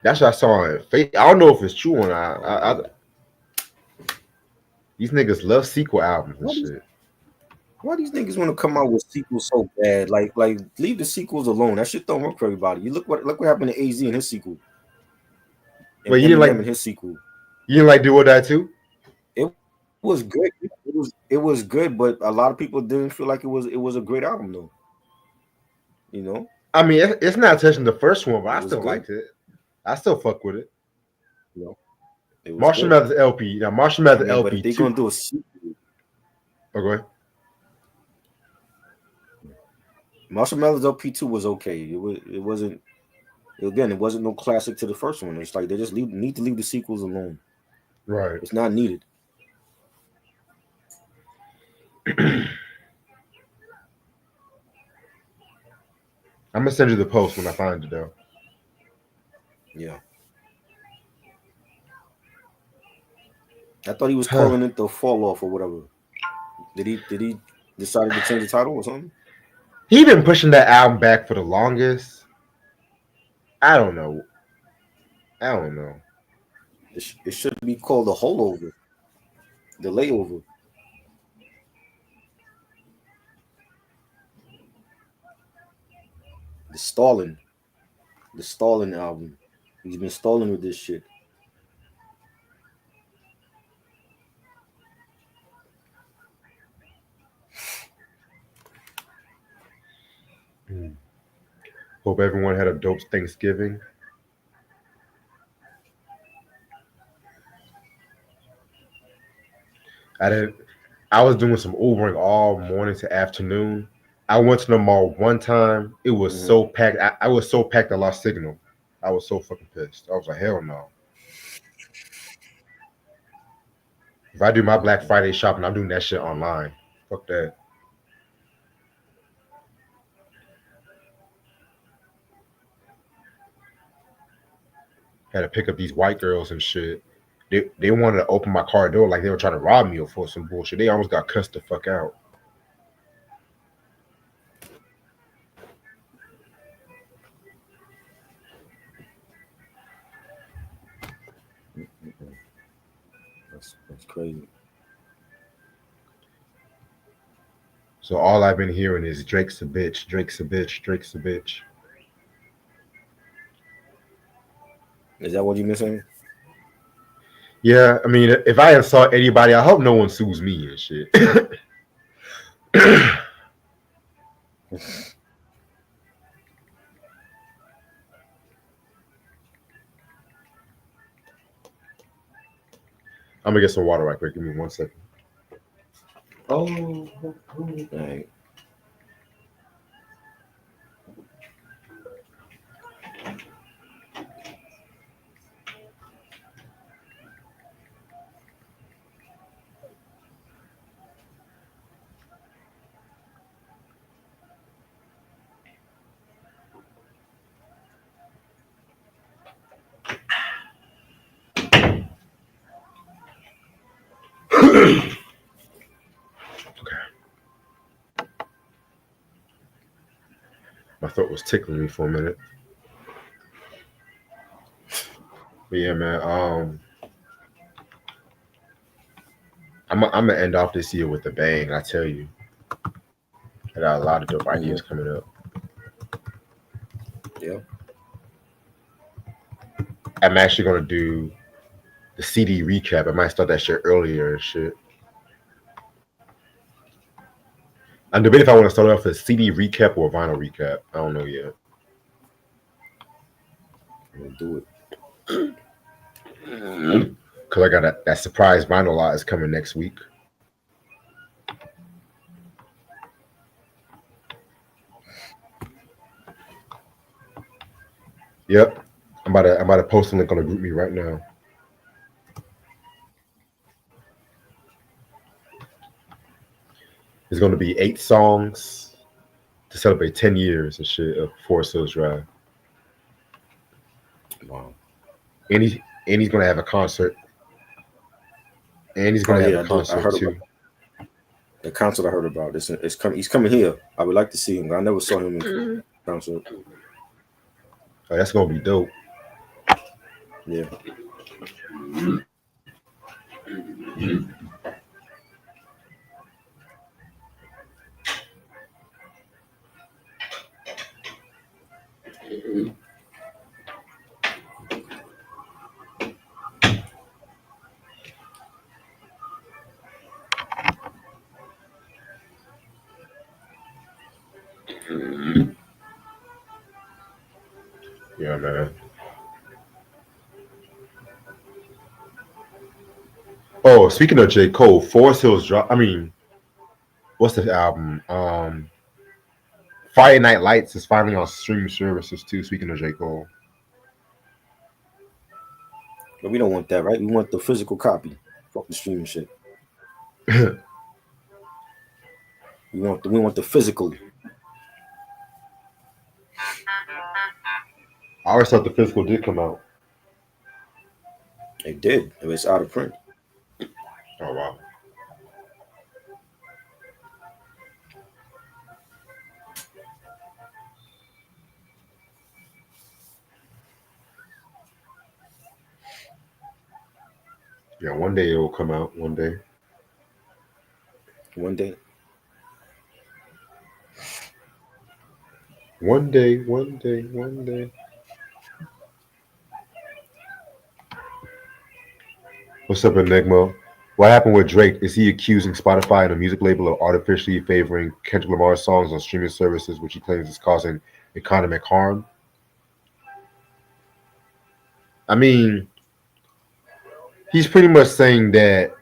That's what I saw on Facebook. I don't know if it's true or not. These niggas love sequel albums and shit. Why these niggas want to come out with sequels so bad? Like leave the sequels alone. That shit don't work for everybody. You look what happened to AZ in his sequel, and But you didn't Eminem like in his sequel. Do or Die too? It was good. It was good, but a lot of people didn't feel like it was a great album though. You know, I mean, it's not touching the first one, but it I was still good. liked it. I still fuck with it. You know, it was Marshall good. Mathers LP. Now Marshall I Mathers mean, but if LP they're two. gonna do a sequel, Oh, go ahead. Marshall Mathers LP2 was okay. It wasn't again. It wasn't no classic to the first one. It's like they just need to leave the sequels alone. Right. It's not needed. I'm gonna send you the post when I find it though. Yeah, I thought he was Huh. calling it the fall off or whatever. Did he decided to change the title or something? He been pushing that album back for the longest. I don't know. I don't know. It should be called the holdover, the layover. The stalling, the stalling album. He's been stalling with this shit. Hmm. Hope everyone had a dope Thanksgiving. I didn't. I was doing some Ubering all morning to afternoon. I went to the mall one time. It was Hmm. so packed. I was so packed I lost signal. I was so fucking pissed. I was like, hell no. If I do my Black Friday shopping, I'm doing that shit online. Fuck that. Had to pick up these white girls and shit. They wanted to open my car door like they were trying to rob me or for some bullshit. They almost got cussed the fuck out. That's crazy. So all I've been hearing is Drake's a bitch, Drake's a bitch, Drake's a bitch. Is that what you missing? Yeah, I mean, if I insult anybody, I hope no one sues me and shit. I'm gonna get some water right quick. Give me 1 second. Oh, dang. Okay. My throat was tickling me for a minute. But yeah, man. I'm gonna end off this year with a bang. I tell you, I got a lot of dope Hmm. ideas coming up. Yeah. I'm actually gonna do the CD recap. I might start that shit earlier and shit. I'm debating if I want to start off with a CD recap or a vinyl recap. I don't know yet. We'll do it. Cause I got that surprise vinyl lot is coming next week. Yep. I'm about to post a link on the group me right now. There's gonna be 8 songs to celebrate 10 years and shit of Forest Hills Drive. Wow. And he's gonna have a concert. And he's Oh gonna have a yeah, I do. I concert heard about too. the concert. I heard about. It's coming. He's coming here. I would like to see him. I never saw him in concert. Oh, that's gonna be dope. Yeah. Yeah, man. Oh, speaking of J. Cole, Forest Hills drop. I mean, what's the album? Friday Night Lights is finally on streaming services too. Speaking of J. Cole, But we don't want that, right? We want the physical copy. Fuck the streaming shit. I We want the physical. always thought the physical did come out. It did. It was out of print. Oh wow. Yeah, one day it will come out. One day. One day. One day. One day. One day. What's up, Enigma? What happened with Drake? Is he accusing Spotify and a music label of artificially favoring Kendrick Lamar's songs on streaming services, which he claims is causing economic harm? I mean, he's pretty much saying that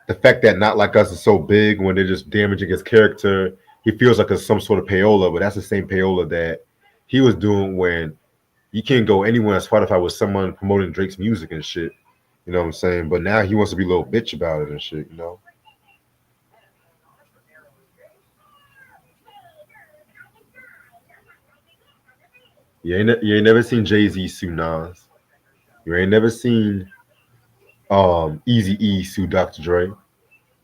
the fact that Not Like Us is so big when they're just damaging his character, he feels like it's some sort of payola, but that's the same payola that he was doing when you can't go anywhere on Spotify with someone promoting Drake's music and shit. You know what I'm saying? But now he wants to be a little bitch about it and shit, you know? You ain't never seen Jay-Z sue Nas. You ain't never seen Easy E sue Dr. Dre.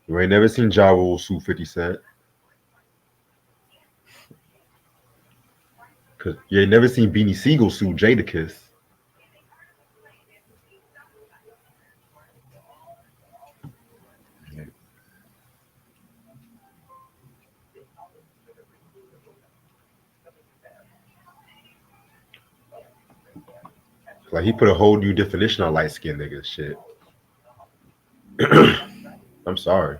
You ain't never seen Ja Rule sue 50 Cent. Cause you ain't never seen Beanie Siegel sue Jadakiss. Like he put a whole new definition on light skinned niggas shit. I'm sorry.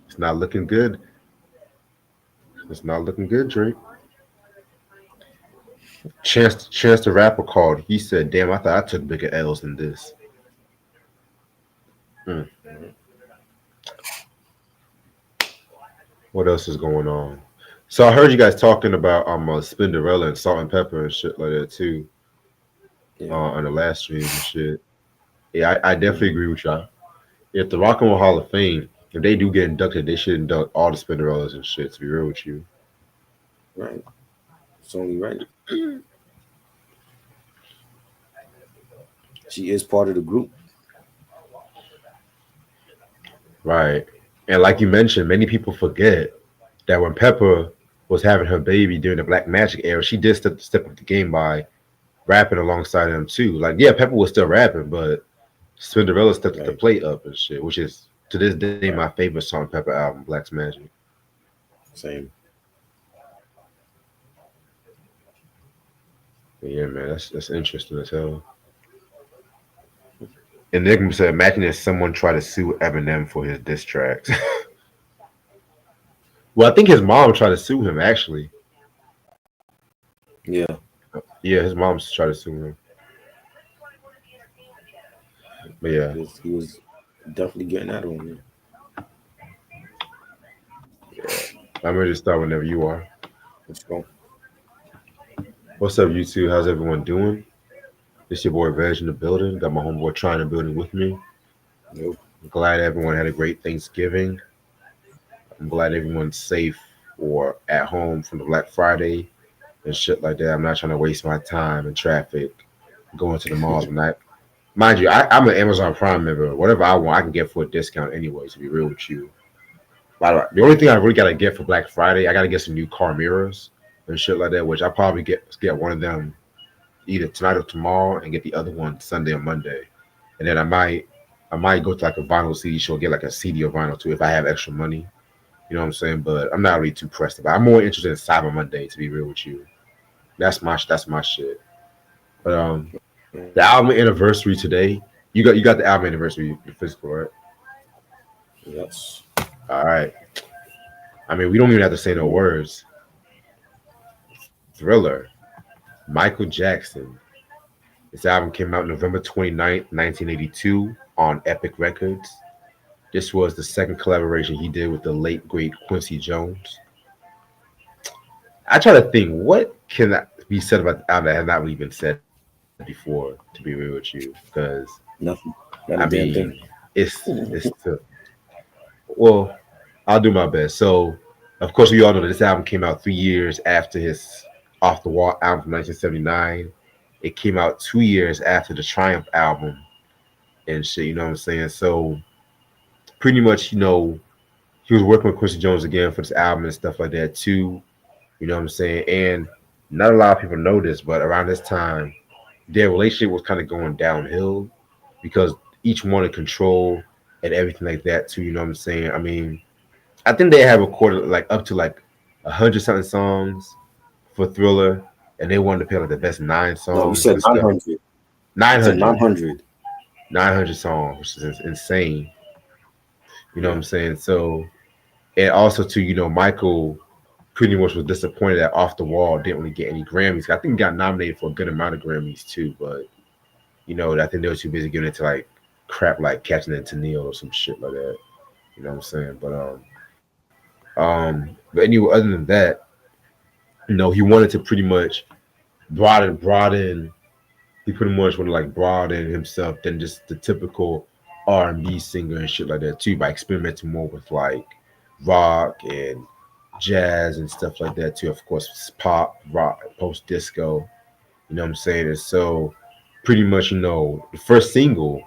It's not looking good. It's not looking good, Drake. Chance the Rapper called. He said, "Damn, I thought I took bigger L's than this." Mm. What else is going on? So I heard you guys talking about Spinderella and Salt and Pepper and shit like that too Yeah. on the last stream and shit. Yeah, I definitely agree with y'all. If the Rock and Roll Hall of Fame, if they do get inducted, they should induct all the Spinderellas and shit. To be real with you, Right. It's only right. She is part of the group. right? And like you mentioned, many people forget that when Pepper was having her baby during the Black Magic era, she did step up the game by rapping alongside him too. Like, yeah, Pepper was still rapping, but Cinderella stepped the Right. plate up and shit, which is to this day my favorite song Pepper album, Black's Magic. Same. But yeah, man, that's interesting as hell. And Nick said, imagine if someone tried to sue Eminem for his diss tracks. Well, I think his mom tried to sue him actually. Yeah. Yeah, his mom's tried to sue him. But yeah, He was definitely getting at him. I'm ready to start whenever you are. Let's go. What's up, YouTube? How's everyone doing? It's your boy Veg in the building. Got my homeboy Try in the building with me. Yep. I'm glad everyone had a great Thanksgiving. I'm glad everyone's safe or at home from the Black Friday and shit like that. I'm not trying to waste my time in traffic going to the malls when I, mind you, I'm an Amazon Prime member. Whatever I want, I can get for a discount anyway, to be real with you. The only thing I really gotta get for Black Friday, I gotta get some new car mirrors and shit like that, which I probably get one of them either tonight or tomorrow, and get the other one Sunday or Monday, and then I might go to like a vinyl CD show, get like a CD or vinyl too if I have extra money. You know what I'm saying? But I'm not really too pressed about it. I'm more interested in Cyber Monday, to be real with you. That's my shit. But the album anniversary today. You got the album anniversary, the physical, right? Yes. All right. I mean, we don't even have to say no words. Thriller, Michael Jackson. This album came out November 29th, 1982 on Epic Records. This was the second collaboration he did with the late great Quincy Jones. I try to think what can be said about the album that has not really been said before, to be real with you, because Nothing. I Not a damn mean, thing. it's well, I'll do my best. So, of course, we all know that this album came out 3 years after his Off the Wall album from 1979. It came out 2 years after the Triumph album and shit. You know what I'm saying? So, pretty much, he was working with Quincy Jones again for this album and stuff like that too. You know what I'm saying? And not a lot of people know this, but around this time, their relationship was kind of going downhill because each wanted control and everything like that too. You know what I'm saying? I mean, I think they have recorded like up to like 100 something songs for Thriller, and they wanted to play like the best nine No, you songs said and stuff. 900. Nine You said hundred, 900. 900 songs, which is insane. You know what Yeah. I'm saying? So, and also too, Michael pretty much was disappointed that Off the Wall didn't really get any Grammys. I think he got nominated for a good amount of Grammys too, but I think they were too busy giving it to like crap like Catching It to Neil or some shit like that. You know what I'm saying? But anyway, other than that, he wanted to pretty much broaden. He pretty much wanted to like broaden himself than just the typical R&B singer and shit like that too, by experimenting more with like rock and jazz and stuff like that too. Of course, pop, rock, post disco. You know what I'm saying? And so, pretty much, the first single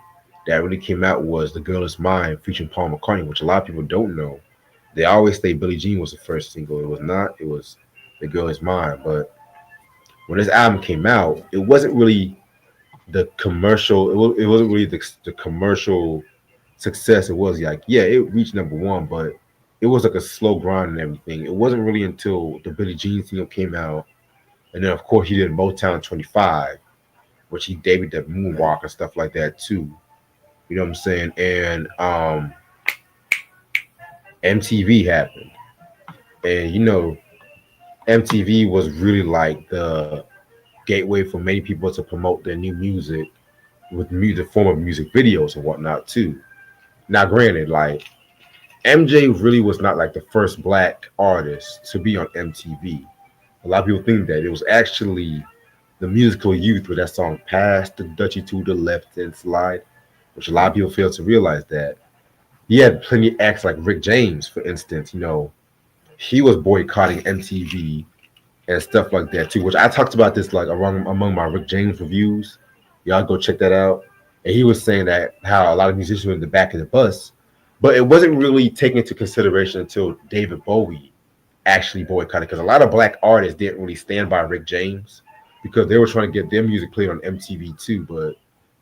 that really came out was "The Girl Is Mine" featuring Paul McCartney, which a lot of people don't know. They always say Billie Jean was the first single. It was not. It was "The Girl Is Mine." But when this album came out, it wasn't really the commercial. It wasn't really the commercial success. It was like, yeah, it reached number one, but it was like a slow grind and everything. It wasn't really until the Billie Jean single came out, and then of course he did Motown 25, which he debuted the Moonwalk and stuff like that too. You know what I'm saying? And MTV happened, and MTV was really like the gateway for many people to promote their new music with music form of music videos and whatnot too. Now, granted, like MJ really was not like the first black artist to be on MTV. A lot of people think that it was actually the Musical Youth with that song "Pass the Dutchie to the Left and Slide," which a lot of people fail to realize that he had plenty of acts like Rick James, for instance. He was boycotting MTV and stuff like that too. Which I talked about this like among my Rick James reviews. Y'all go check that out. And he was saying that how a lot of musicians were in the back of the bus, but it wasn't really taken into consideration until David Bowie actually boycotted, because a lot of black artists didn't really stand by Rick James because they were trying to get their music played on MTV too. But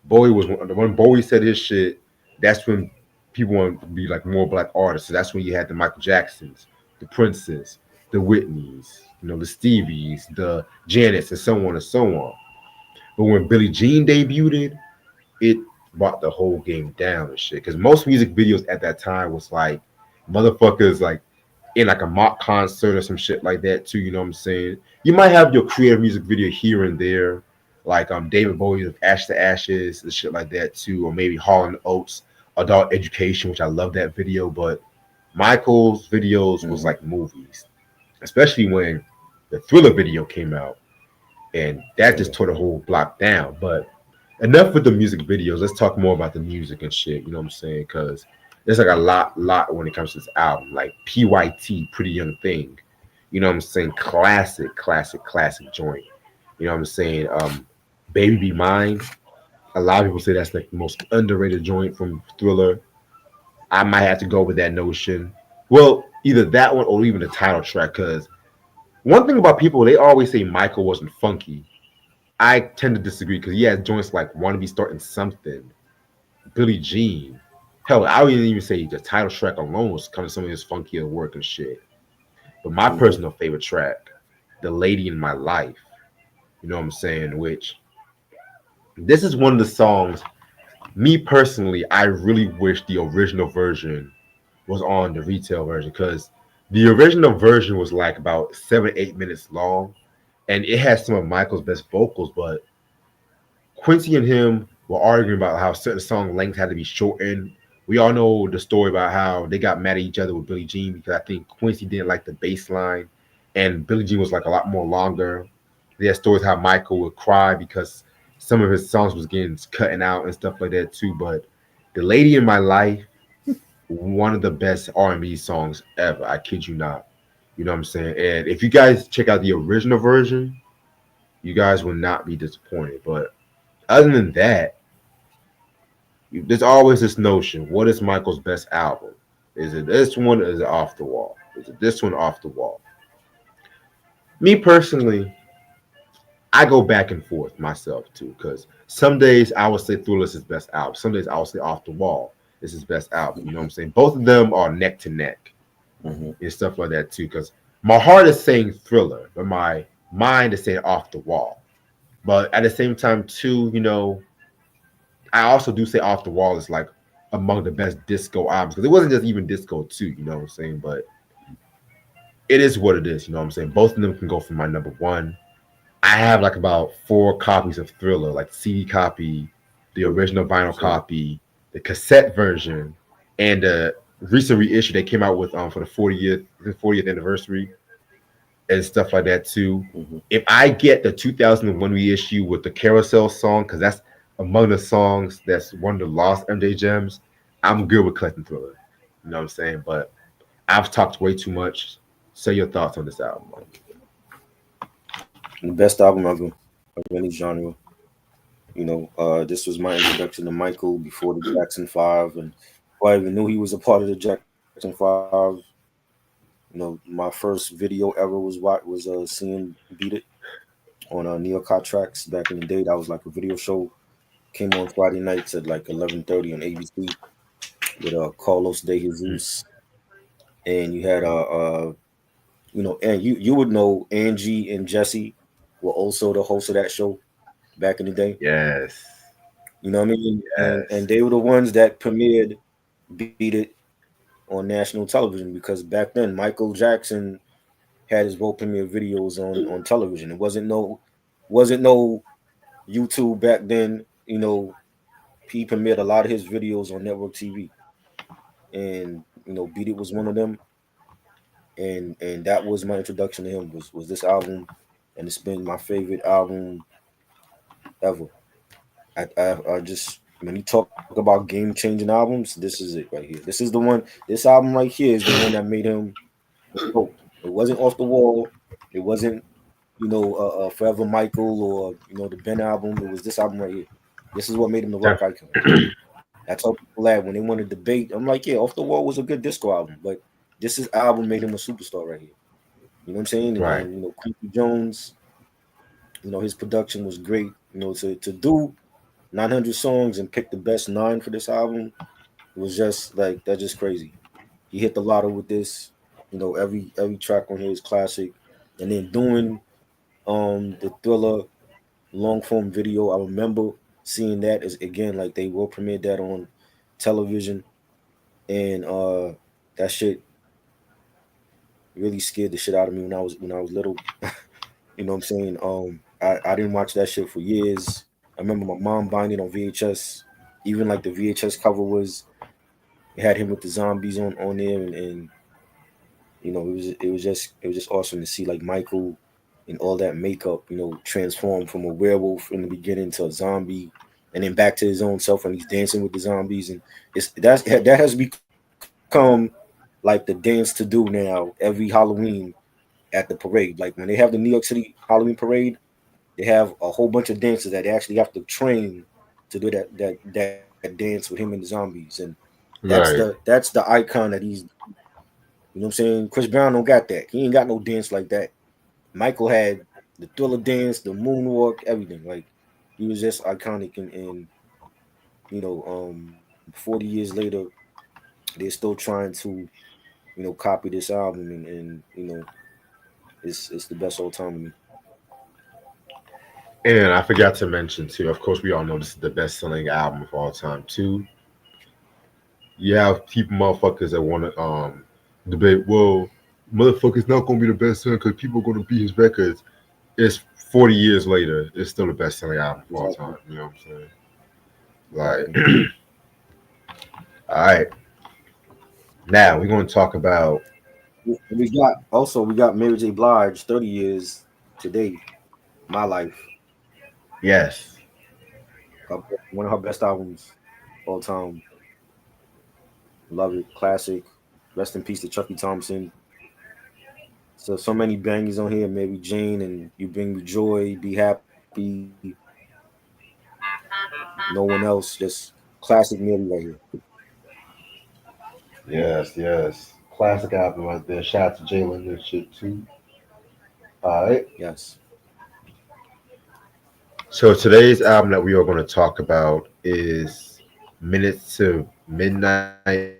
Bowie was when Bowie said his shit. That's when people wanted to be like more black artists. So that's when you had the Michael Jacksons, the Princes, the Whitneys, the Stevies, the Janets, and so on and so on. But when Billie Jean debuted, it brought the whole game down and shit. Because most music videos at that time was like motherfuckers like in like a mock concert or some shit like that too. You know what I'm saying? You might have your creative music video here and there, like David Bowie's of Ash to Ashes and shit like that too, or maybe Hall and Oates Adult Education, which I love that video. But Michael's videos was like movies, especially when the Thriller video came out, and that just tore the whole block down. But enough with the music videos. Let's talk more about the music and shit. You know what I'm saying? Because there's like a lot when it comes to this album. Like PYT, Pretty Young Thing. You know what I'm saying? Classic joint. You know what I'm saying? Baby Be Mine. A lot of people say that's like the most underrated joint from Thriller. I might have to go with that notion. Well, either that one or even the title track. Because one thing about people, they always say Michael wasn't funky. I tend to disagree because he has joints like "Wanna Be Starting Something," Billie Jean. Hell, I wouldn't even say the title track alone was kind of some of his funkier work and shit. But my Mm-hmm. personal favorite track, "The Lady in My Life," you know what I'm saying? Which this is one of the songs. Me personally, I really wish the original version was on the retail version because the original version was like about 7, 8 minutes long, and it has some of Michael's best vocals. But Quincy and him were arguing about how certain song lengths had to be shortened. We all know the story about how they got mad at each other with Billie Jean because I think Quincy didn't like the bass line, and Billie Jean was like a lot more longer. There are stories how Michael would cry because some of his songs was getting cutting out and stuff like that too. But "The Lady in My Life," one of the best R&B songs ever. I kid you not. You know what I'm saying? And if you guys check out the original version, you guys will not be disappointed. But other than that, there's always this notion: what is Michael's best album? Is it this one? Or is it Off the Wall? Is it this one? Off the Wall? Me personally, I go back and forth myself too, because some days I will say Thriller is his best album. Some days I will say Off the Wall is his best album. You know what I'm saying? Both of them are neck to neck Mm-hmm. and stuff like that too. Because my heart is saying Thriller, but my mind is saying Off the Wall. But at the same time, too, I also do say Off the Wall is like among the best disco albums because it wasn't just even disco too, you know what I'm saying? But it is what it is, you know what I'm saying? Both of them can go for my number one. I have like about 4 copies of Thriller, like the CD copy, the original vinyl So, copy, the cassette version, and the recent reissue they came out with for the 40th anniversary and stuff like that too. mm-hmm. If I get the 2001 reissue with the Carousel song, because that's among the songs that's one of the lost MJ gems, I'm good with collecting Thriller. You know what I'm saying? But I've talked way too much. Say your thoughts on this album. The best album ever of any genre. This was my introduction to Michael before the Jackson Five, and before I even knew he was a part of the Jackson Five. My first video ever was seeing Beat It on New York Hot Tracks back in the day. That was like a video show. Came on Friday nights at like 11:30 on ABC with Carlos De Jesus, and you had and you would know Angie and Jesse were also the hosts of that show back in the day. Yes. You know what I mean? And Yes. they were the ones that premiered Beat It on national television because back then Michael Jackson had his world premiere videos on television. It wasn't no YouTube back then. He premiered a lot of his videos on network TV, and Beat It was one of them. And that was my introduction to him was this album, and it's been my favorite album ever. I just when you talk about game changing albums, this is it right here. This is the one. This album right here is the one that made him dope. It wasn't Off the Wall. It wasn't Forever Michael or the Ben album. It was this album right here. This is what made him the rock icon. I tell people that when they want to debate, I'm like, yeah, Off the Wall was a good disco album, but this album made him a superstar right here. You know what I'm saying? Right. And Quincy Jones, his production was great. To do 900 songs and pick the best 9 for this album was just like that's just crazy. He hit the lotto with this. Every track on here is classic. And then doing the Thriller long form video, I remember seeing that as again like they will premiere that on television, and that shit really scared the shit out of me when I was little. You know what I'm saying? I didn't watch that shit for years. I remember my mom buying it on VHS. Even like the VHS cover it had him with the zombies on there, and it was just awesome to see like Michael and all that makeup, transform from a werewolf in the beginning to a zombie, and then back to his own self when he's dancing with the zombies, and that has become like the dance to do now every Halloween at the parade. Like when they have the New York City Halloween parade, they have a whole bunch of dancers that they actually have to train to do that dance with him and the zombies, and that's Right. the that's the icon that he's. You know what I'm saying? Chris Brown don't got that. He ain't got no dance like that. Michael had the Thriller dance, the moonwalk, everything. Like he was just iconic, and 40 years later, they're still trying to copy this album, and it's the best old time to me. And I forgot to mention too. Of course, we all know this is the best-selling album of all time too. You have people, motherfuckers that want to debate. Well, motherfucker's not gonna be the best seller because people are gonna beat his records. It's 40 years later. It's still the best-selling album of all Exactly. time. You know what I'm saying? Exactly. Like, all right. Now we're gonna talk about And we got Mary J. Blige, 30 years today. My Life, yes, her, one of her best albums all time. Love it, classic. Rest in peace to Chucky Thompson. So many bangers on here. Mary Jane and You Bring Me Joy, Be Happy. No one else. Just classic Mary right here. yes. Classic album right there. Shout out to Jalen and shit too. All right. Yes. So today's album that we are going to talk about is Minutes to Midnight.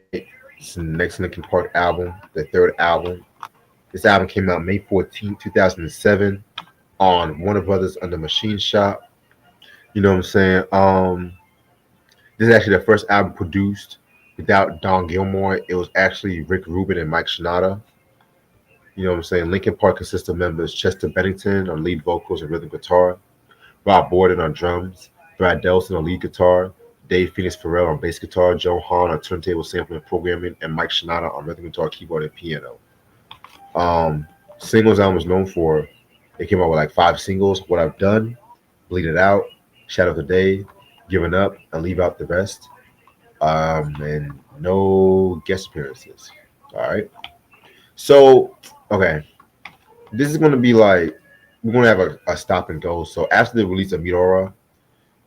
It's the next Linkin Park album, the third album. This album came out May 14th, 2007 on Warner Brothers under Machine Shop. You know what I'm saying? This is actually the first album produced without Don Gilmore. It was actually Rick Rubin and Mike Shinoda. You know what I'm saying? Linkin Park consists of members Chester Bennington on lead vocals and rhythm guitar, Rob Bourdon on drums, Brad Delson on lead guitar, Dave Phoenix Farrell on bass guitar, Joe Hahn on turntable sampling and programming, and Mike Shinoda on rhythm guitar, keyboard, and piano. Singles album was known for. It came out with like 5 singles. What I've Done, Bleed It Out, Shadow of the Day, Giving Up, and Leave Out the Rest. And no guest appearances. All right. So, okay, this is gonna be like we're gonna have a stop and go. So after the release of Meteora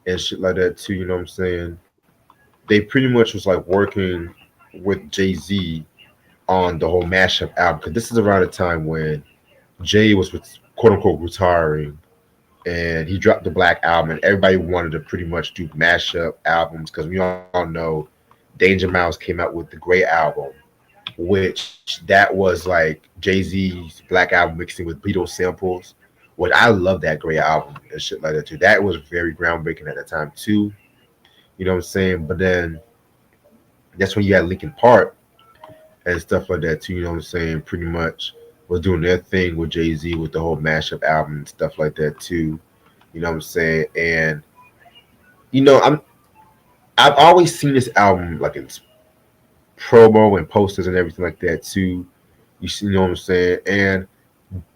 and shit like that too, you know what I'm saying? They pretty much was like working with Jay Z on the whole mashup album because this is around the time when Jay was quote unquote retiring and he dropped the Black album and everybody wanted to pretty much do mashup albums because we all know Danger Mouse came out with the Gray album, which that was like Jay Z's Black album mixing with Beatles samples. Which I love that Gray album and shit like that too. That was very groundbreaking at the time too. You know what I'm saying? But then that's when you had Linkin Park and stuff like that too. You know what I'm saying? Pretty much was doing their thing with Jay Z with the whole mashup album and stuff like that too. You know what I'm saying? And you know, I've always seen this album like in promo and posters and everything like that too. You know what I'm saying? And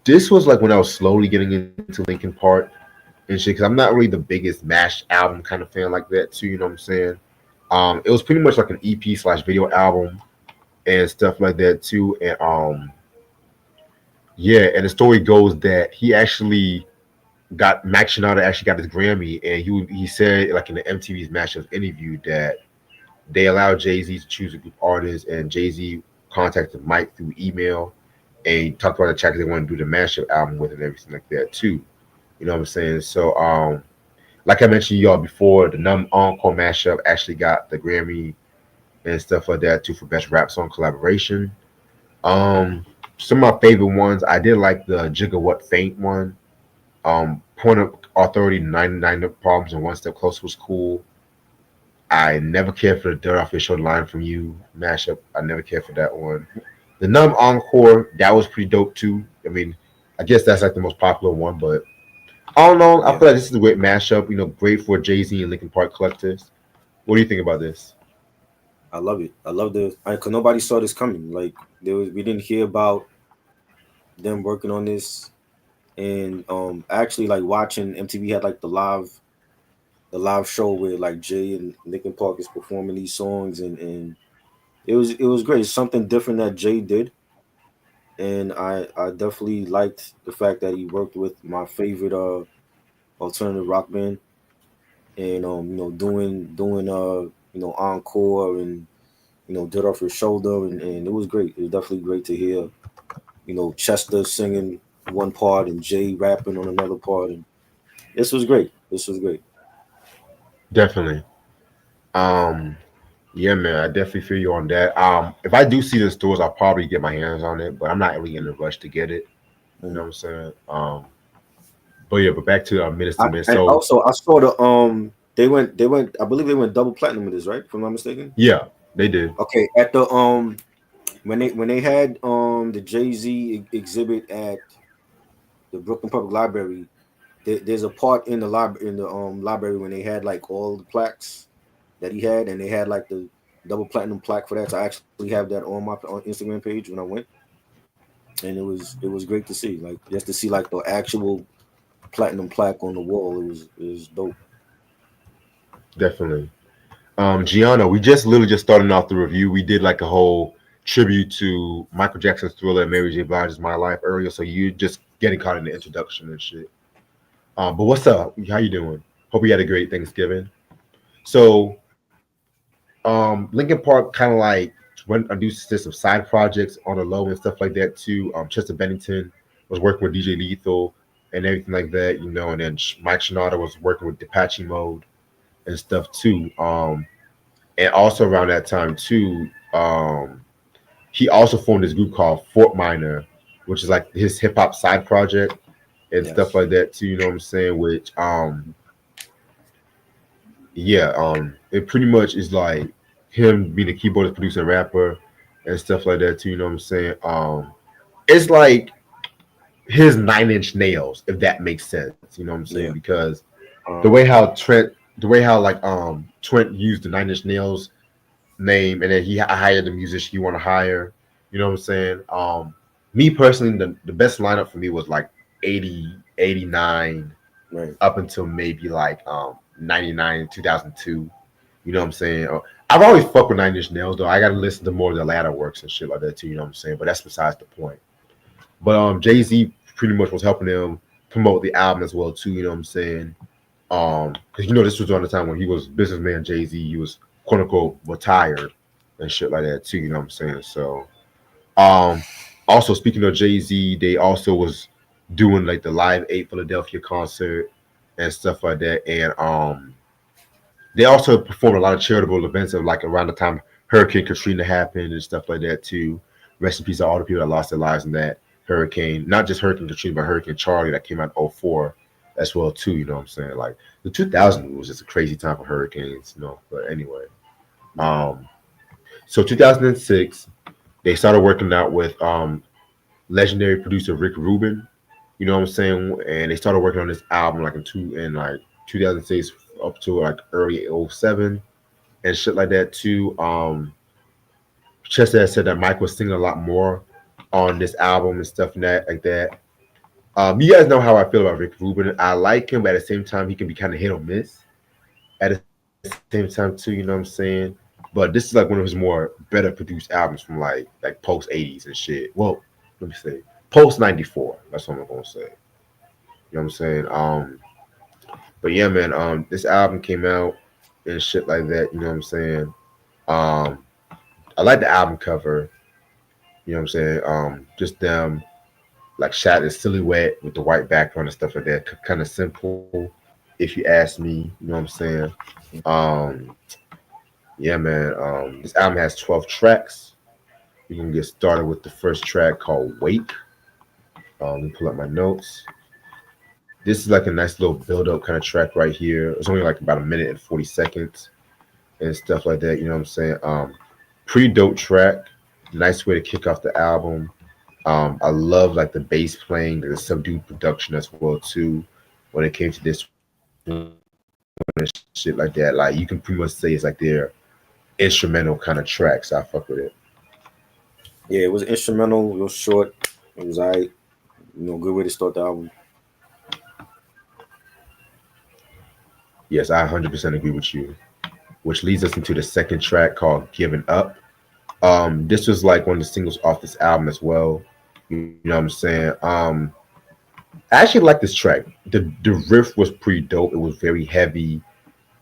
this was like when I was slowly getting into Linkin Park and shit. Because I'm not really the biggest Mash album kind of fan like that too. You know what I'm saying? It was pretty much like an EP/video album and stuff like that too. And yeah, and the story goes that he actually got Max Shinoda actually got his Grammy, and he said like in the MTV's Mashups interview that they allowed Jay Z to choose a group artist, and Jay Z contacted Mike through email and talked about the track they want to do the mashup album with and everything like that too. You know what I'm saying? So like I mentioned y'all before, the Numb Encore mashup actually got the Grammy and stuff like that too for best rap song collaboration. Um, some of my favorite ones, I did like the Jigga What Faint one. Point of Authority, 99 Problems and One Step Closer was cool. I never cared for the Dirt Off Your Shoulder Line from You mashup. I never cared for that one. The Numb Encore, that was pretty dope too. I mean, I guess that's like the most popular one, but I don't know. I Yeah, feel like this is a great mashup. You know, great for Jay Z and Linkin Park collectors. What do you think about this? I love it. I love because nobody saw this coming. Like we didn't hear about them working on this, and actually like watching MTV had like the live show where like Jay and Linkin Park is performing these songs, and it was great. It's something different that Jay did, and I definitely liked the fact that he worked with my favorite alternative rock band, and doing encore, and did off his shoulder, and it was great. It was definitely great to hear, Chester singing one part and Jay rapping on another part, and this was great. This was great. Definitely. Um, yeah, man, I definitely feel you on that. If I do see the stores, I'll probably get my hands on it, but I'm not really in a rush to get it. You know what I'm saying? But yeah, but back to minutes to minutes. And So also I saw they went I believe they went double platinum with this, right? If I'm not mistaken. yeah, they did. Okay, at the when they had the Jay-Z exhibit at the Brooklyn Public Library, there's a part in the library when they had like all the plaques that he had, and they had like the double platinum plaque for that. So I actually have that on my Instagram page when I went, and it was great to see, like just to see like the actual platinum plaque on the wall. It was dope. Definitely. Gianna, we just literally just starting off the review. We did like a whole tribute to Michael Jackson's Thriller and Mary J. Blige's My Life earlier, so you just getting caught in the introduction and shit. But what's up? How you doing? Hope you had a great Thanksgiving. So, Linkin Park kind of like went and do some side projects on the low and stuff like that too. Chester Bennington was working with DJ Lethal and everything like that, and then Mike Shinoda was working with Apache Mode and stuff too. And also around that time too, he also formed this group called Fort Minor, which is like his hip hop side project and stuff Yes. like that too. You know what I'm saying? Which yeah, it pretty much is like him being a keyboardist, producer, rapper, and stuff like that too. You know what I'm saying? It's like his Nine Inch Nails, if that makes sense. You know what I'm saying? Yeah. Because the Um, way how like Trent used the Nine Inch Nails name, and then he hired the musician he want to hire. You know what I'm saying? Me personally, the best lineup for me was like 80, 89 right. up until maybe like 99, 2002. You know what I'm saying? I've always fucked with Nine Inch Nails though. I gotta listen to more of the latter works and shit like that too. You know what I'm saying? But that's besides the point. But Jay-Z pretty much was helping him promote the album as well too. You know what I'm saying? Because this was around the time when he was businessman Jay-Z. He was quote unquote retired and shit like that too. You know what I'm saying? So, um, also speaking of Jay-Z, they also was doing like the Live 8 Philadelphia concert and stuff like that, and they also performed a lot of charitable events of like around the time Hurricane Katrina happened and stuff like that too. Rest in peace to all the people that lost their lives in that hurricane. Not just Hurricane Katrina, but Hurricane Charlie that came out in '04 as well too. You know what I'm saying? Like the 2000s was just a crazy time for hurricanes. But anyway, um, so 2006 they started working out with legendary producer Rick Rubin. You know what I'm saying? And they started working on this album like in like 2006 up to like early '07 and shit like that too. Chester had said that Mike was singing a lot more on this album and stuff and that like that. You guys know how I feel about Rick Rubin. I like him, but at the same time, he can be kind of hit or miss. At the same time, too, you know what I'm saying? But this is like one of his more better produced albums from like post '80s and shit. Well, let me say post '94. That's what I'm gonna say. You know what I'm saying? But yeah, man. This album came out and shit like that. You know what I'm saying? Um, I like the album cover. You know what I'm saying? Just them like shot in silhouette with the white background and stuff like that. Kind of simple, if you ask me. You know what I'm saying? Um, yeah, man. This album has 12 tracks. You can get started with the first track called "Wake." Let me pull up my notes. This is like a nice little build-up kind of track right here. It's only like about a minute and 40 seconds and stuff like that. You know what I'm saying? Pretty dope track. Nice way to kick off the album. I love like the bass playing, the subdued production as well too. When it came to this and shit like that, like you can pretty much say it's like their instrumental kind of tracks. I fuck with it. Yeah, it was instrumental. It was short. It was alright. Good way to start the album. Yes, I 100% agree with you. Which leads us into the second track called "Giving Up." This was like one of the singles off this album as well. You know what I'm saying? I actually like this track. The riff was pretty dope. It was very heavy,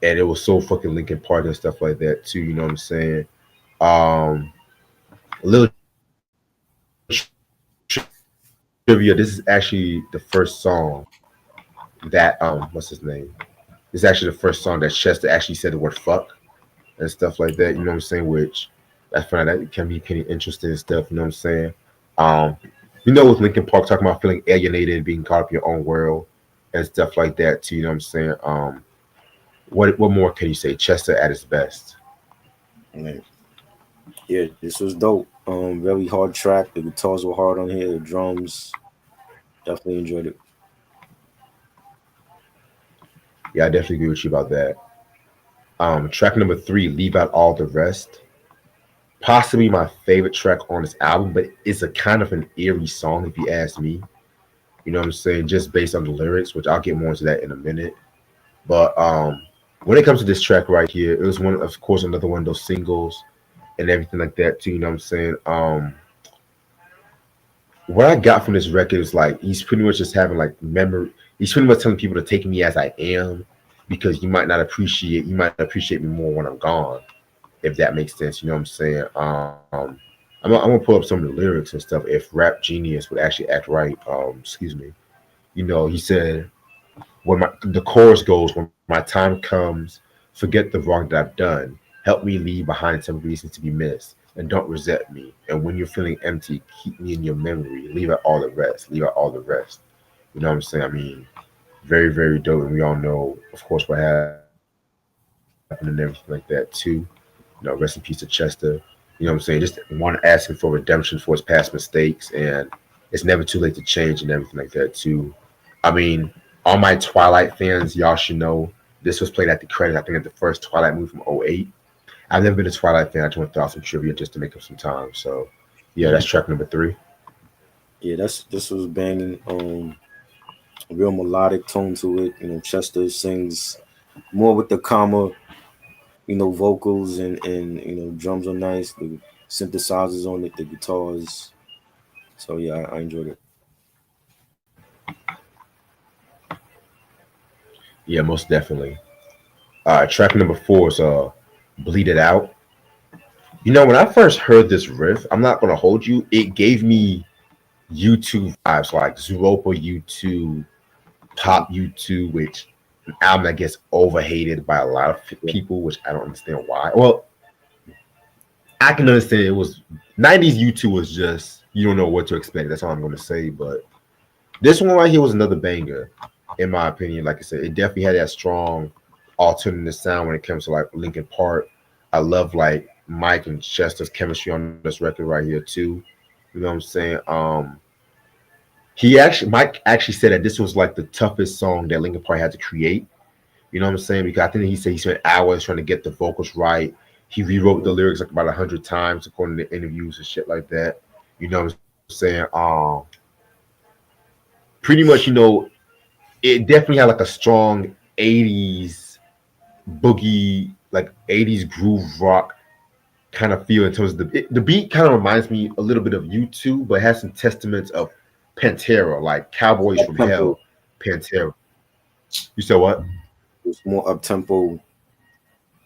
and it was so fucking Linkin Park and stuff like that too. You know what I'm saying? Um, a little trivia. This is actually the first song that what's his name? This is actually the first song that Chester actually said the word fuck and stuff like that. You know what I'm saying? Which I find that can be pretty interesting and stuff. You know what I'm saying? Um, with Linkin Park talking about feeling alienated and being caught up in your own world and stuff like that too. You know what I'm saying? What more can you say? Chester at his best. Right. Yeah, this was dope. Very hard track. The guitars were hard on here. The drums, definitely enjoyed it. Yeah, I definitely agree with you about that. Track number 3, Leave Out All the Rest. Possibly my favorite track on this album, but it's a kind of an eerie song if you ask me. You know what I'm saying? Just based on the lyrics, which I'll get more into that in a minute. But when it comes to this track right here, it was one, of course, another one of those singles and everything like that too. You know what I'm saying? What I got from this record is like he's pretty much just having like memory. He's pretty much telling people to take me as I am because you might appreciate me more when I'm gone, if that makes sense. You know what I'm saying? I'm gonna pull up some of the lyrics and stuff. If Rap Genius would actually act right, excuse me. He said, the chorus goes, when my time comes, forget the wrong that I've done. Help me leave behind some reasons to be missed, and don't resent me. And when you're feeling empty, keep me in your memory. Leave out all the rest. Leave out all the rest. You know what I'm saying? I mean, very, very dope. And we all know, of course, what happened and everything like that too. Rest in peace to Chester. You know what I'm saying? Just one asking for redemption for his past mistakes, and it's never too late to change and everything like that too. I mean, all my Twilight fans, y'all should know this was played at the credits. I think at the first Twilight movie from '08. I've never been a Twilight fan. I just want to throw out some trivia just to make up some time. So, yeah, that's track number 3. Yeah, this was banging. A real melodic tone to it. Chester sings more with the calmer, vocals and drums are nice. The synthesizers on it, the guitars. So yeah, I enjoyed it. Yeah, most definitely. Track number 4 is Bleed It Out. When I first heard this riff, I'm not gonna hold you, it gave me YouTube vibes, like Zooropa YouTube, Pop YouTube, which an album that gets overhated by a lot of people, which I don't understand why. Well, I can understand it was 90s YouTube was just you don't know what to expect. That's all I'm gonna say. But this one right here was another banger, in my opinion. Like I said, it definitely had that strong alternative sound when it comes to like Linkin Park. I love like Mike and Chester's chemistry on this record right here too. You know what I'm saying? Mike actually said that this was like the toughest song that Linkin Park had to create. You know what I'm saying? Because I think he said he spent hours trying to get the vocals right. He rewrote the lyrics like about 100 times according to interviews and shit like that. You know what I'm saying? Pretty much, it definitely had like a strong 80s boogie, like 80s groove rock kind of feel in terms of the beat kind of reminds me a little bit of U2, but has some testaments of Pantera, like Cowboys Up from tempo. Hell, Pantera. You said what? It's more up tempo.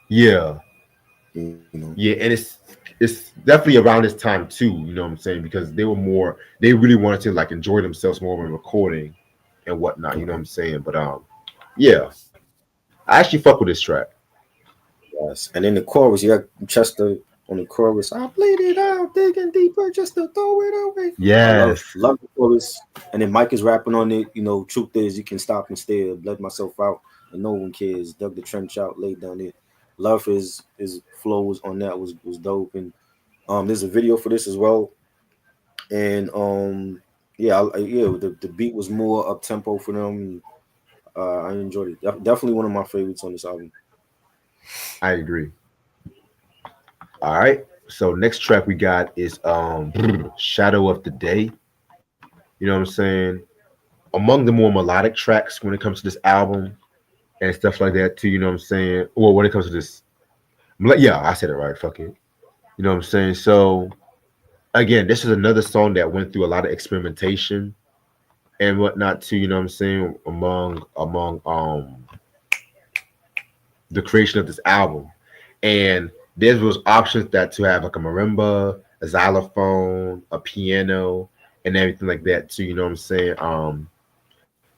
Yeah, You know. yeah, and it's definitely around this time too. You know what I'm saying? Because they really wanted to like enjoy themselves more when recording and whatnot. You know what I'm saying? But yeah, I actually fuck with this track. Yes. And then the chorus, you got Chester on the chorus. I bleed it out, digging deeper just to throw it away. I love Yes, love the chorus. And then Mike is rapping on it. Truth is you can stop and stare, bled myself out, and no one cares. Dug the trench out, laid down it. Love his flows on that was dope. And there's a video for this as well. And the beat was more up tempo for them. I enjoyed it. Definitely one of my favorites on this album. I agree. All right. So next track we got is Shadow of the Day. You know what I'm saying? Among the more melodic tracks when it comes to this album and stuff like that too, you know what I'm saying? Well, when it comes to this, yeah, I said it right. Fuck it. You know what I'm saying? So again, this is another song that went through a lot of experimentation and whatnot too, you know what I'm saying, among the creation of this album. And there was options that to have like a marimba, a xylophone, a piano, and everything like that too. You know what I'm saying?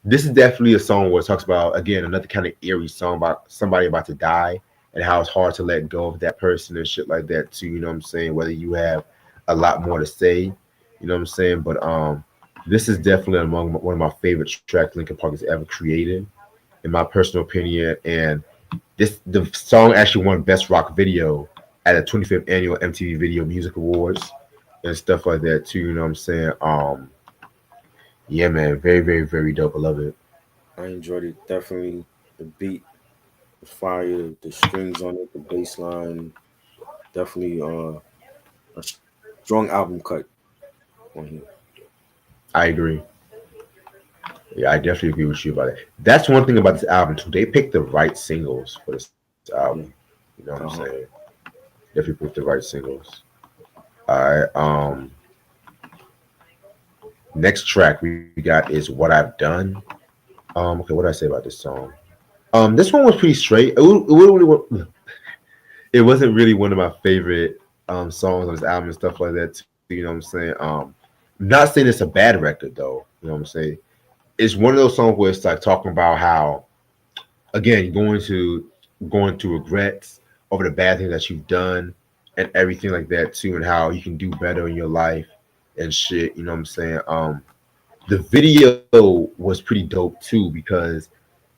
This is definitely a song where it talks about again another kind of eerie song about somebody about to die and how it's hard to let go of that person and shit like that too. You know what I'm saying? Whether you have a lot more to say, you know what I'm saying? But this is definitely among one of my favorite tracks Linkin Park has ever created, in my personal opinion. And the song actually won Best Rock Video at the 25th annual MTV Video Music Awards and stuff like that too. You know what I'm saying? Yeah, man, very, very, very dope. I love it. I enjoyed it. Definitely the beat, the fire, the strings on it, the bass line. Definitely a strong album cut on here. I agree. Yeah, I definitely agree with you about it. That's one thing about this album too. They picked the right singles for this album. Yeah. You know what I'm saying? Uh-huh. Definitely picked the right singles. All right. Next track we got is "What I've Done." Okay, what did I say about this song? This one was pretty straight. It wasn't really one of my favorite songs on this album and stuff like that. Too, you know what I'm saying? Not saying it's a bad record though. You know what I'm saying? It's one of those songs where it's like talking about how again going to regrets over the bad things that you've done and everything like that too, and how you can do better in your life and shit. You know what I'm saying? The video was pretty dope too because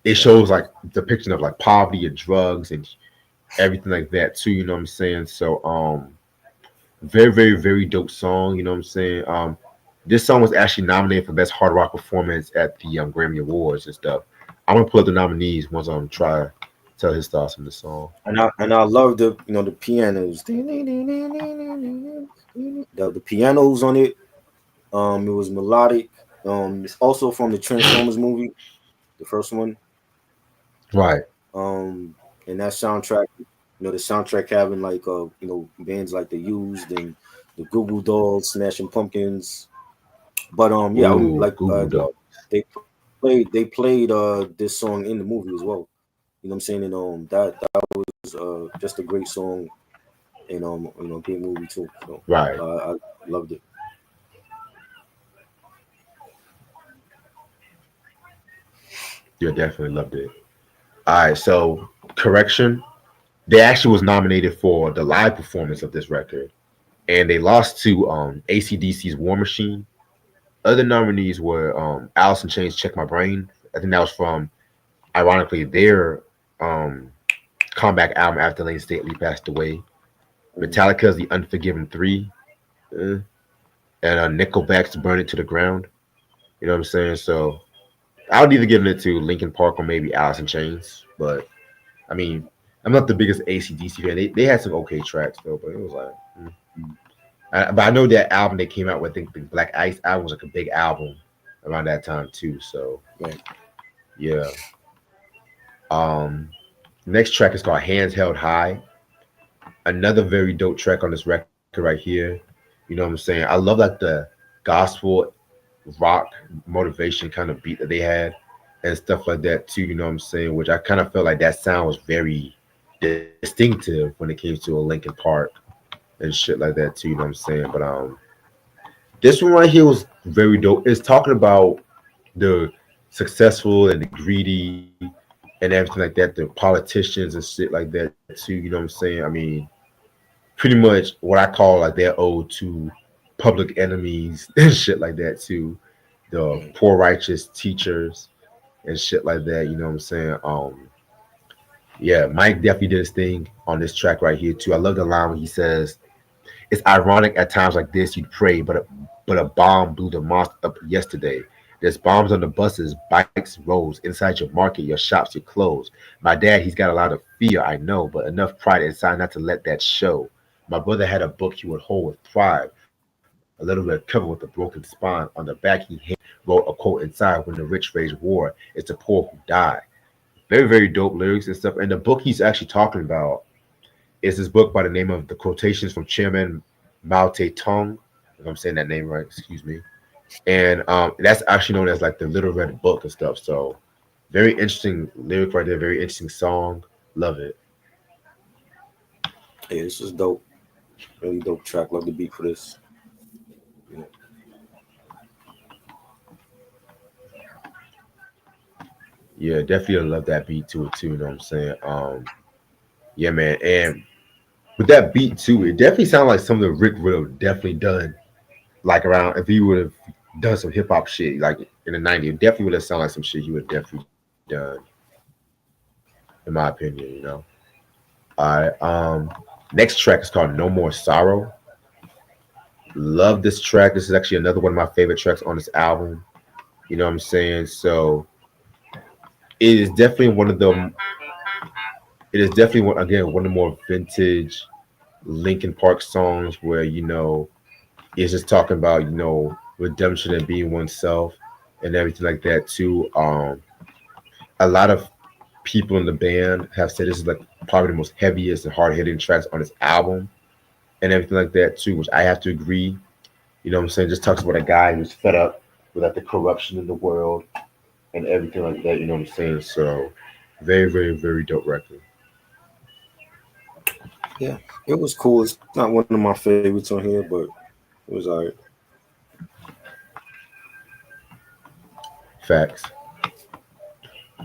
it shows like depiction of like poverty and drugs and everything like that too. You know what I'm saying? So very, very, very dope song. You know what I'm saying? This song was actually nominated for best hard rock performance at the Grammy Awards and stuff. I'm gonna pull up the nominees once I'm try to tell his thoughts on the song. And I love the the pianos. The pianos on it. It was melodic. It's also from the Transformers movie, the first one. Right. And that soundtrack, the soundtrack having like bands like the Used and the Google Dolls, Smashing Pumpkins. But yeah, Ooh, like Google Doc. they played this song in the movie as well. You know what I'm saying? And that was just a great song and great movie too. So Right. I loved it. You definitely loved it. All right. So correction. They actually was nominated for the live performance of this record, and they lost to ACDC's War Machine. Other nominees were Alice in Chains' "Check My Brain." I think that was from, ironically, their comeback album after Lane Staley passed away. Mhm. Metallica's "The Unforgiven 3," and Nickelback's "Burn It to the Ground." You know what I'm saying? So I would either give it to Linkin Park or maybe Alice in Chains. But I mean, I'm not the biggest ACDC fan. They had some okay tracks though, but it was like. But I know that album they came out with, I think the Black Ice album was like a big album around that time too. So Right. yeah. Um, Next track is called "Hands Held High." Another very dope track on this record right here. You know what I'm saying? I love like the gospel rock motivation kind of beat that they had and stuff like that too. You know what I'm saying? Which I kind of felt like that sound was very distinctive when it came to a Linkin Park and shit like that too. You know what I'm saying? But this one right here was very dope. It's talking about the successful and the greedy and everything like that, the politicians and shit like that too. You know what I'm saying? I mean, pretty much what I call like their ode to public enemies and shit like that too. The Right. poor righteous teachers and shit like that. You know what I'm saying? Yeah, Mike definitely did his thing on this track right here too. I love the line when he says, "It's ironic at times like this you'd pray, but a bomb blew the mosque up yesterday. There's bombs on the buses, bikes, roads, inside your market, your shops, your clothes. My dad, he's got a lot of fear, I know, but enough pride inside not to let that show. My brother had a book he would hold with pride, a little red cover with a broken spine. On the back, he wrote a quote inside, when the rich wage war, it's the poor who die." Very, very dope lyrics and stuff. And the book he's actually talking about is this book by the name of "The Quotations from Chairman Mao Tse-tung," if I'm saying that name right, excuse me. And that's actually known as like the Little Red Book and stuff. So very interesting lyric right there, very interesting song. Love it. Yeah, this is dope. Really dope track. Love the beat for this. Yeah. Yeah, definitely love that beat to it too. You know what I'm saying? Yeah, man. And with that beat too, it definitely sounded like something Rick would have definitely done. Like around if he would have done some hip hop shit, like in the '90s, it definitely would have sounded like some shit he would have definitely done, in my opinion. All right. Next track is called "No More Sorrow." Love this track. This is actually another one of my favorite tracks on this album. You know what I'm saying? So it is definitely one of the. It is definitely one again one of the more vintage Linkin Park songs where it's just talking about redemption and being oneself and everything like that too. A lot of people in the band have said this is like probably the most heaviest and hard hitting tracks on this album and everything like that too, which I have to agree. You know what I'm saying? Just talks about a guy who's fed up with like the corruption in the world and everything like that. You know what I'm saying? So very, very, very dope record. Yeah, it was cool. It's not one of my favorites on here, but it was alright. Facts.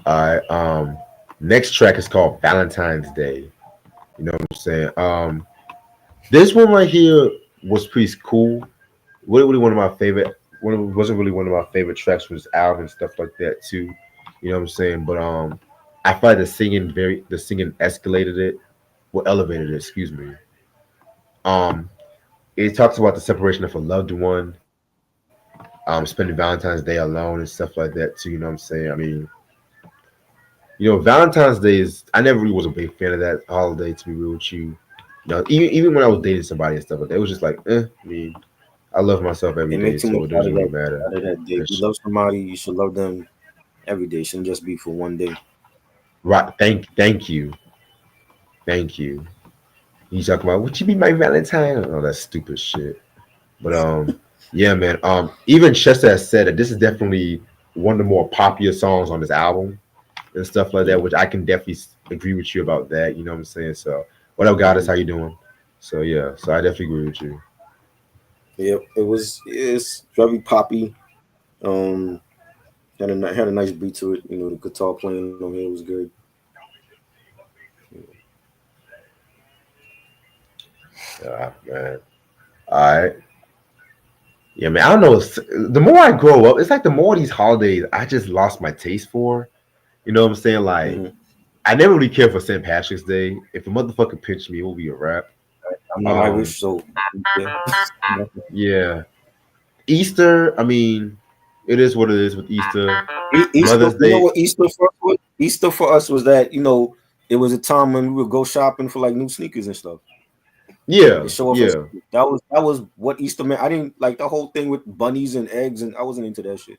All right. Next track is called Valentine's Day. You know what I'm saying? This one right here was pretty cool. Really one of my favorite. Wasn't really one of my favorite tracks from this album and stuff like that too. You know what I'm saying? But I felt like the singing escalated it, well elevated it. Excuse me. Um, it talks about the separation of a loved one, spending Valentine's Day alone and stuff like that too. You know what I'm saying? I mean, Valentine's Day is. I never really was a big fan of that holiday. To be real with you, even when I was dating somebody and stuff like that, it was just like, I mean, I love myself every They day, make too much so it doesn't really matter. out of that day. If you love somebody, you should love them every day. It shouldn't just be for one day. Right? Thank you. You talking about would you be my Valentine? Oh, that stupid shit. But yeah, man. Even Chester has said that this is definitely one of the more popular songs on this album and stuff like that, Yeah. which I can definitely agree with you about that. You know what I'm saying? So, what up, Goddess? Hmm. How you doing? So yeah, so I definitely agree with you. Yep. It's very poppy. Um, had a nice beat to it. You know, the guitar playing on here was good. Yeah, man. All right. Yeah, man. I don't know. The more I grow up, it's like the more these holidays I just lost my taste for. You know what I'm saying? Like, Hmm. I never really cared for St. Patrick's Day. If a motherfucker pitched me, it will be a wrap. I'm not Um, Irish, so yeah. yeah. Easter, I mean, it is what it is with Easter. Easter, Mother's you know Day, what Easter for us was? Easter for us was that it was a time when we would go shopping for like new sneakers and stuff. yeah, And show off. yeah, That was what Easter meant. I didn't like the whole thing with bunnies and eggs, and I wasn't into that shit.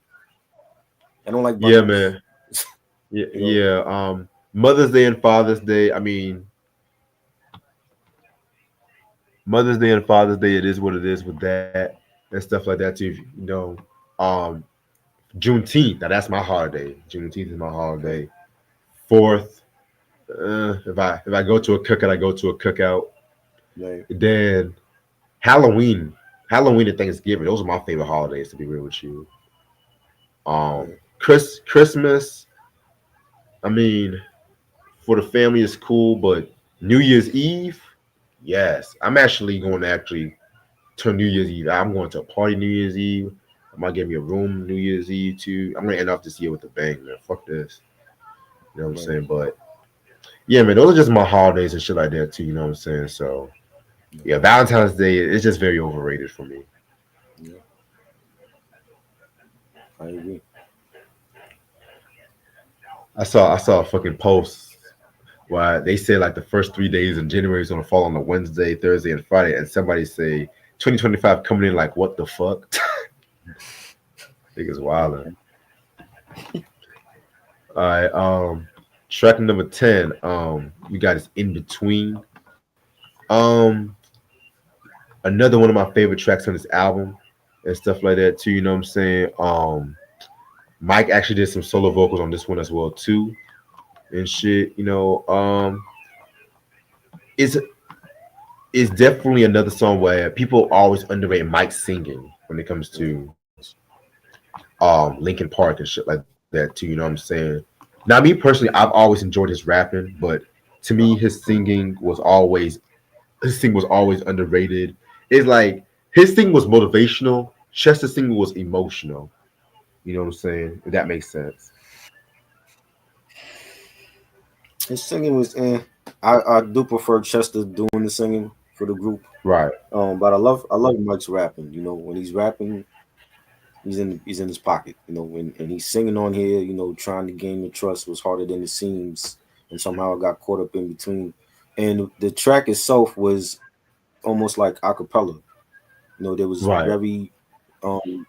I don't like yeah, bunnies. man. Yeah, You know. yeah. Mother's Day and Father's Day. I mean, Mother's Day and Father's Day. It is what it is with that and stuff like that too. Um, Juneteenth. Now that's my holiday. Juneteenth is my holiday. Fourth. If I go to a cookout, I go to a cookout. Like, Then Halloween, Halloween and Thanksgiving. Those are my favorite holidays. To be real with you. like, Christmas. I mean, for the family is cool, but New Year's Eve, yes, I'm actually going to actually turn New Year's Eve. I'm going to a party New Year's Eve. I might get me a room New Year's Eve too. I'm gonna end off this year with a bang, man. Fuck this. You know what I'm like, saying? But yeah, man, those are just my holidays and shit like that too. You know what I'm saying? So yeah, Valentine's Day is just very overrated for me. yeah, I agree. I saw a fucking post where they said like the first 3 days in January is gonna fall on a Wednesday, Thursday, and Friday, and somebody say 2025 coming in like what the fuck? Niggas wildin'. All right, track number 10. We got is in between. Um, Another one of my favorite tracks on this album and stuff like that too. You know what I'm saying? Mike actually did some solo vocals on this one as well too, and shit. It's it's definitely another song where people always underrate Mike's singing when it comes Yeah. to Linkin Park and shit like that too. You know what I'm saying? Now, me personally, I've always enjoyed his rapping, but to me, his singing was always underrated. It's like his thing was motivational. Chester's singing was emotional. You know what I'm saying? If that makes sense. His singing was I do prefer Chester doing the singing for the group. Right. But I love Mike's rapping. You know, when he's rapping, he's in his pocket. You know, and he's singing on here. You know, trying to gain the trust was harder than it seems, and somehow I got caught up in between. And the track itself was almost like a cappella. You know, there was Right. very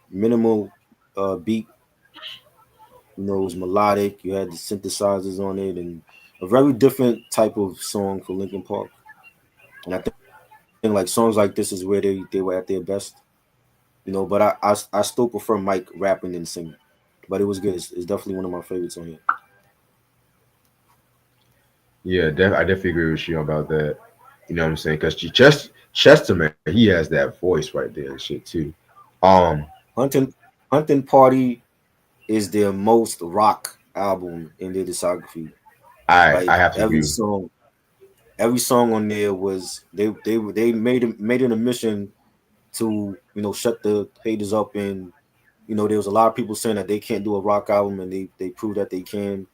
minimal beat. You know, it was melodic. You had the synthesizers on it, and a very different type of song for Linkin Park. And I think like songs like this is where they were at their best. You know, but I still prefer Mike rapping than singing. But it was good. It's definitely one of my favorites on here. Yeah, I definitely agree with you about that. You know what I'm saying? Because Chester, man, he has that voice right there and shit too. Um, Hunting Hunting Party is their most rock album in their discography. I Like have to agree. every song on there was they made it a mission to shut the haters up. And there was a lot of people saying that they can't do a rock album, and they proved that they can.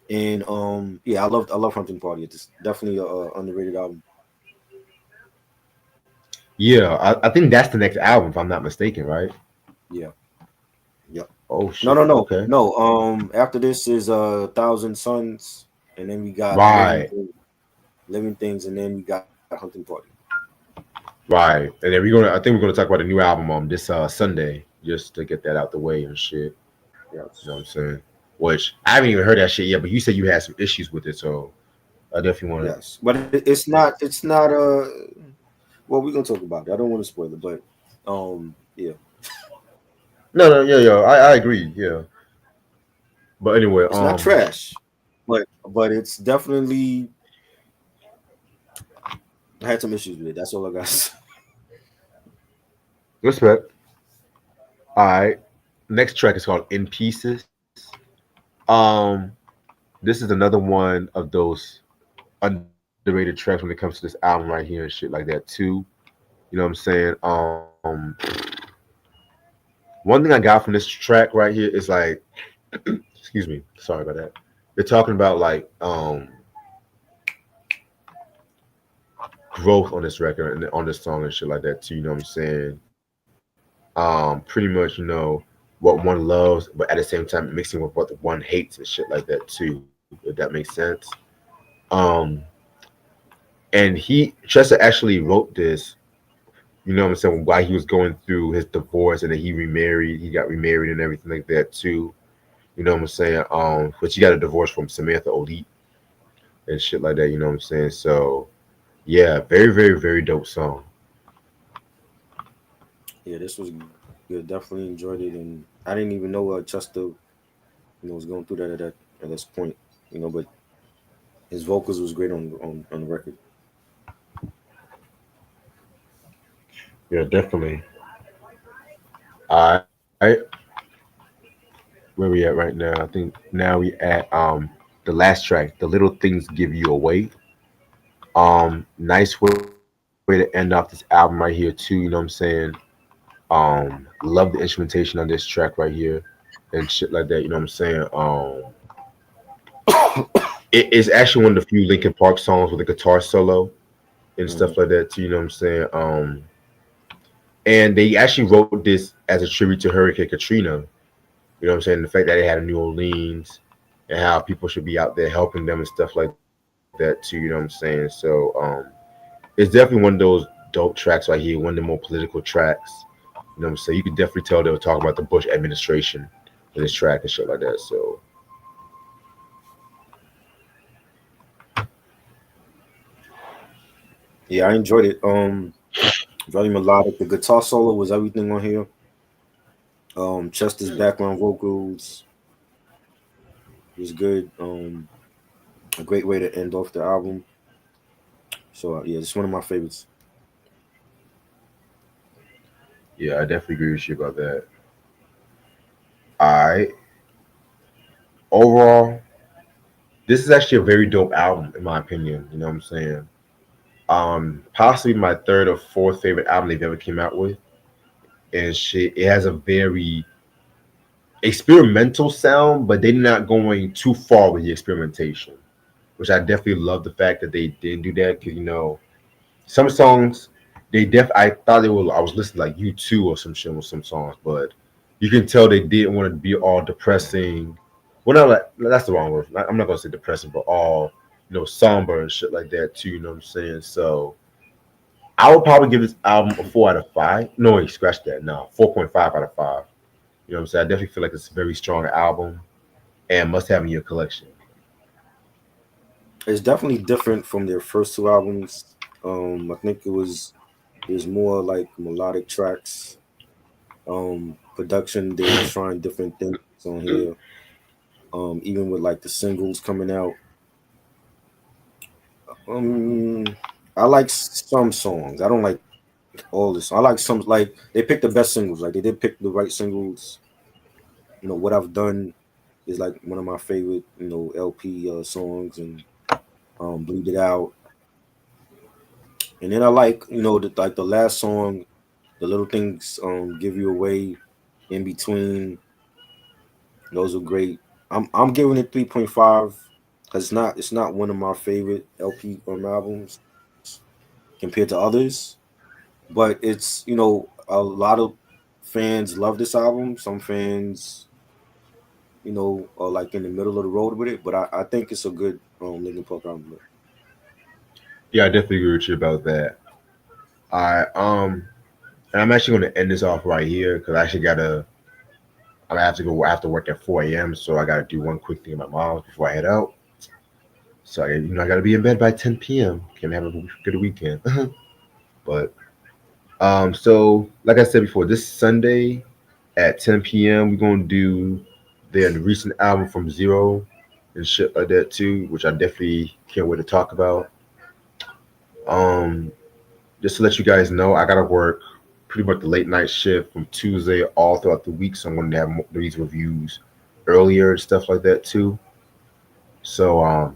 And yeah, I love Hunting Party. It's definitely a underrated album. Yeah, I think that's the next album, if I'm not mistaken, right? Yeah, yeah. Oh No, shit. no, no, Okay. no. After this is Thousand Suns, and then we got Right. Living Things, and then we got Hunting Party. Right. And then we're gonna. I think we're gonna talk about the new album on this Sunday, just to get that out the way and shit. You know what I'm Yes, saying? Which I haven't even heard that shit yet, but you said you had some issues with it, so I definitely want to. yes. But it's not. Well, we're gonna talk about it. I don't want to spoil it, but yeah, No, no, yeah, yeah. I agree. Yeah. But anyway, it's not trash, but it's definitely I had some issues with it. That's all I got. respect. All right. Next track is called "In Pieces." Um, this is another one of those underrated tracks when it comes to this album right here and shit like that too. You know what I'm saying? One thing I got from this track right here is like, excuse me, sorry about that. They're talking about like growth on this record and on this song and shit like that too. You know what I'm saying? Pretty much, what one loves, but at the same time mixing with what the one hates and shit like that too. If that makes sense. Um, and Chester actually wrote this. You know what I'm saying? While he was going through his divorce and then he remarried, he got remarried and everything like that too. You know what I'm saying? But he got a divorce from Samantha Elite and shit like that. You know what I'm saying? So yeah, very, very, very dope song. Yeah, this was good. Definitely enjoyed it, and I didn't even know Chester, was going through that at this point. But his vocals was great on the record. Yeah, definitely. All right, where we at right now? I think now we at the last track, "The Little Things Give You Away." Nice way to end off this album right here too. You know what I'm saying? Love the instrumentation on this track right here and shit like that. You know what I'm saying? It is actually one of the few Linkin Park songs with a guitar solo and Hmm. stuff like that too. You know what I'm saying? And they actually wrote this as a tribute to Hurricane Katrina. You know what I'm saying? The fact that they had in New Orleans and how people should be out there helping them and stuff like that too. You know what I'm saying? So it's definitely one of those dope tracks right here, one of the more political tracks. You know what I'm saying? You could definitely tell they were talking about the Bush administration in this track and shit like that. So Yeah, I enjoyed it. Very melodic. The guitar solo was everything on here. Chester's background vocals was good. A great way to end off the album. So yeah, it's one of my favorites. Yeah, I definitely agree with you about that. I overall, this is actually a very dope album in my opinion. You know what I'm saying? Possibly my third or fourth favorite album they've ever came out with, and shit. It has a very experimental sound, but they're not going too far with the experimentation, which I definitely love the fact that they didn't do that because some songs I thought they were I was listening like U2 or some shit with some songs, but you can tell they didn't want to be all depressing. Well, not like that's the wrong word. I'm not gonna say depressing, but all somber and shit like that too. You know what I'm saying? So I would probably give this album a 4 out of 5. No, wait, scratch that. No, 4.5 out of 5. You know what I'm saying? I definitely feel like it's a very strong album and must have in your collection. It's definitely different from their first two albums. I think there's more like melodic tracks. Production, they were trying different things on here. Even with like the singles coming out. Um, I like some songs. I don't like all this. I like some, like they picked the best singles. Like they did pick the right singles. What I've done is like one of my favorite LP songs, and Bleed It Out. And then I like like the last song, the little things give you away in between. Those are great. I'm giving it 3.5 because it's not one of my favorite LP albums compared to others. But it's a lot of fans love this album. Some fans are like in the middle of the road with it. But I think it's a good Linkin Park album. Yeah, I definitely agree with you about that. I and I'm actually going to end this off right here because I actually gotta. I have to go. I have to work at 4 a.m. So I gotta do one quick thing at my mom's before I head out. So I gotta be in bed by 10 p.m. Can have a good weekend. But so like I said before, this Sunday at 10 p.m. we're gonna do their recent album from Zero and shit like that too, which I definitely can't wait to talk about. Um, just to let you guys know, I gotta work pretty much the late night shift from Tuesday all throughout the week, so I'm going to have these reviews earlier and stuff like that too. So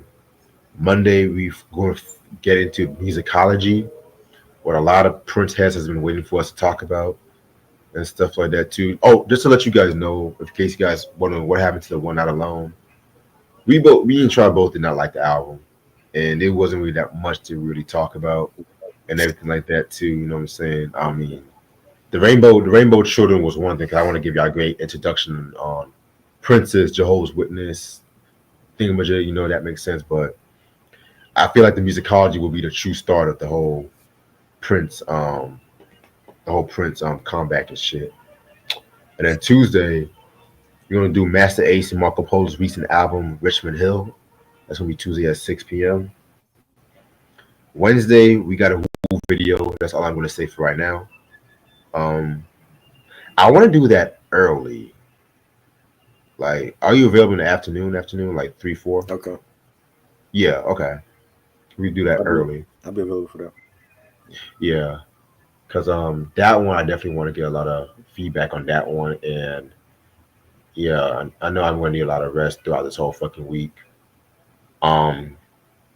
Monday we're going to get into musicology, what a lot of Prince has been waiting for us to talk about and stuff like that too. Oh, just to let you guys know, in case you guys wondering what happened to the One Not Alone, we and Try both did not like the album, and it wasn't really that much to really talk about and everything like that too. You know what I'm saying? I mean, the Rainbow Children was one thing. 'Cause I want to give y'all a great introduction on Prince's Jehovah's Witness thingamajig. That makes sense, but I feel like the musicology will be the true start of Prince, the whole Prince comeback and shit. And then Tuesday, we're gonna do Master Ace and Marco Polo's recent album Richmond Hill. That's gonna be Tuesday at 6 p.m. Wednesday, we got a Woo video. That's all I'm gonna say for right now. Um, I want to do that early. Like, are you available in the afternoon? Afternoon, like 3, 4. Okay, Yeah, okay. We do that I'll be early. I'll be available for that. Yeah, because that one I definitely want to get a lot of feedback on that one, and yeah, I know I'm going to need a lot of rest throughout this whole fucking week. Um,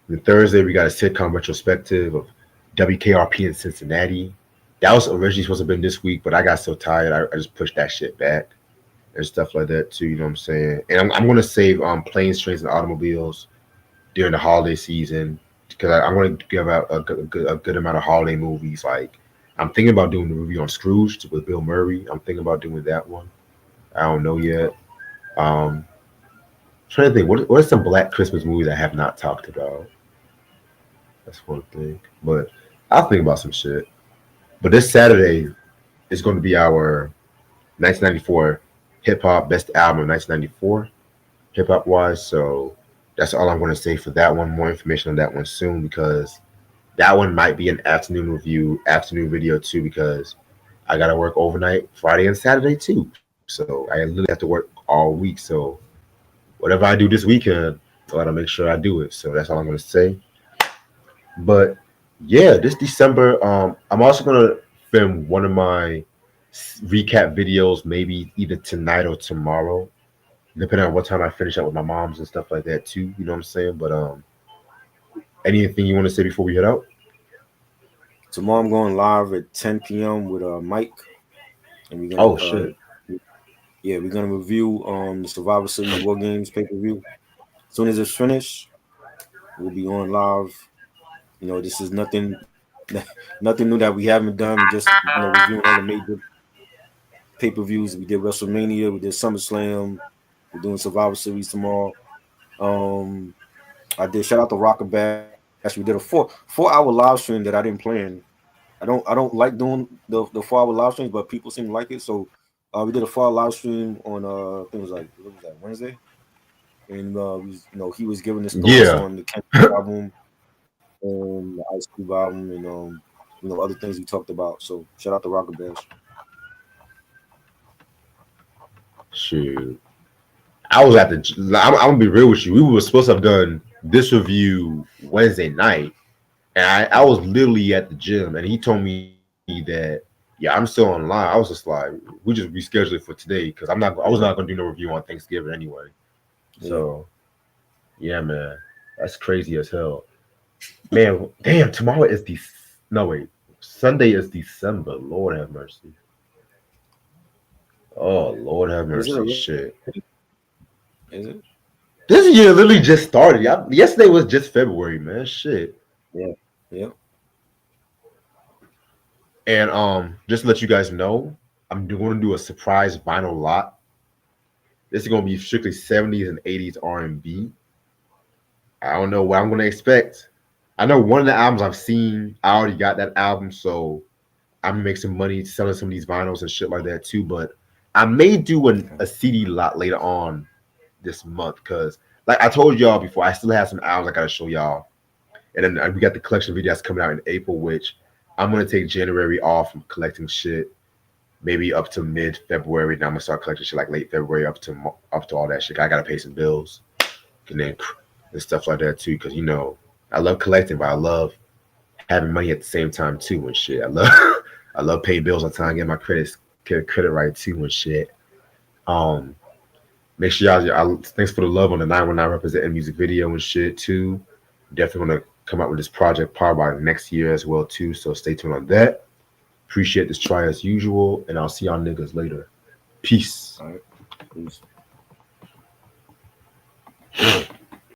the Thursday we got a sitcom retrospective of WKRP in Cincinnati. That was originally supposed to have been this week, but I got so tired, I just pushed that shit back and stuff like that too. You know what I'm saying? And I'm going to save planes, trains, and automobiles during the holiday season because I'm going to give out a good amount of holiday movies. Like I'm thinking about doing the review on Scrooge with Bill Murray. I'm thinking about doing that one. I don't know yet. Um, Trying to think, what are some Black Christmas movies I have not talked about? That's one thing, but I'll think about some shit. But this Saturday is going to be our 1994 hip hop best album of 1994 hip hop wise. So that's all I'm going to say for that one. More information on that one soon because that one might be an afternoon review, afternoon video too because I got to work overnight Friday and Saturday too. So I literally have to work all week. So whatever I do this weekend, I got to make sure I do it. So that's all I'm going to say. But Yeah, this December. I'm also gonna film one of my recap videos, maybe either tonight or tomorrow, depending on what time I finish up with my moms and stuff like that too. You know what I'm saying? But anything you want to say before we head out? Tomorrow I'm going live at 10 p.m. with Mike, and we're Oh gonna shit. yeah, we're gonna review the Survivor Series War Games pay-per-view. As soon as it's finished, we'll be on live. You know, this is nothing nothing new that we haven't done. We just, reviewing all the major pay-per-views. We did WrestleMania, we did SummerSlam, we're doing Survivor Series tomorrow. Um I did shout out to Rocker Bash. We did a 4 hour live stream that I didn't plan. I don't like doing the 4 hour live streams, but people seem to like it. So we did a 4 hour live stream on I think it was like, what was that, Wednesday? And he was giving his thoughts Yeah. on the Kendrick album and the Ice Cube album, and other things we talked about. So shout out to Rocker Bash. Shoot. I was at the. I'm gonna be real with you. We were supposed to have done this review Wednesday night, and I was literally at the gym, and he told me that yeah, I'm still online. I was just like, we just rescheduled it for today because I was not gonna do no review on Thanksgiving anyway. Yeah. So yeah, man, that's crazy as hell, man. Damn, tomorrow is the no wait, Sunday is December. Lord have mercy. Oh Lord have Is it mercy. Shit. is it? This year literally just started. Yesterday was just February, man. Shit. Yeah. Yeah. And just to let you guys know, going to do a surprise vinyl lot. This is going to be strictly 70s and 80s R&B. I don't know what I'm going to expect. I know one of the albums I've seen, I already got that album, so I'm gonna make some money selling some of these vinyls and shit like that too. But I may do a CD lot later on this month because, like I told y'all before, I still have some albums I gotta show y'all. And then we got the collection video that's coming out in April, which I'm gonna take January off from collecting shit, maybe up to mid February. Then I'm gonna start collecting shit like late February up to all that shit. I gotta pay some bills and then and stuff like that too, because I love collecting, but I love having money at the same time too and shit. I love paying bills on time, getting my credit right too and shit. Um, Make sure y'all thanks for the love on the 919 representing music video and shit too. Definitely want to come out with this project probably by next year as well too. So stay tuned on that. Appreciate this try as usual, and I'll see y'all niggas later. Peace. All right. Peace.